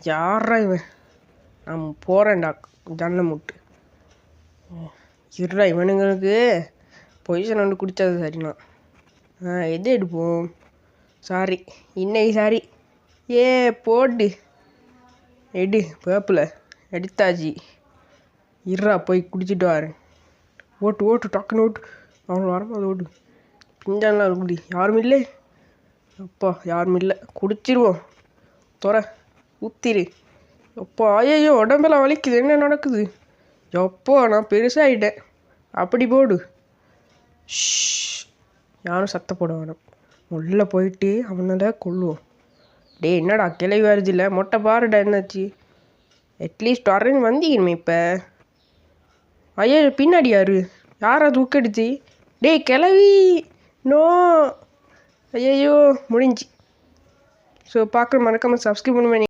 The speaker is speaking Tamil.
யாரா இவன்? நான் போகிறேன்டா ஜன்னலை முட்டு. இருடா, இவனுங்களுக்கு பொசிஷன் வந்து குடித்தது சரிண்ணா. எது எடுப்போம்? சாரி, இன்னைக்கு சாரி. போடு எடு. பேப்பில் எடுத்தாச்சு. இருடா போய் குடிச்சிட்டு வரேன். ஓட்டு டக்குன்னு ஓட்டு. அவன் வரும்போது ஓட்டு. பிஞ்சான்லாம் குடி. யாரும் இல்லை. அப்பா யாரும் இல்லை. குடிச்சிருவோம். ஊத்திரு. அப்பா ஐயோ, உடம்பெல்லாம் வலிக்குது. என்ன நடக்குது? எப்போ நான் பெருசாகிட்டேன். அப்படி போடு. யாரும் சத்த போட வேணும். உள்ளே போயிட்டு அவனை கொள்ளுவோம். என்னடா கிளவி வருது இல்லை? மொட்டை பாருடா, என்னாச்சு? அட்லீஸ்ட் வரேன்னு வந்தீங்கன்னு இப்போ. ஐயோ, பின்னாடி யாரா தூக்கடிச்சு? கிளவி. நோ. ஐயோ முடிஞ்சு. ஸோ பார்க்குற மறக்காமல் சப்ஸ்கிரைப் பண்ணுவேன்.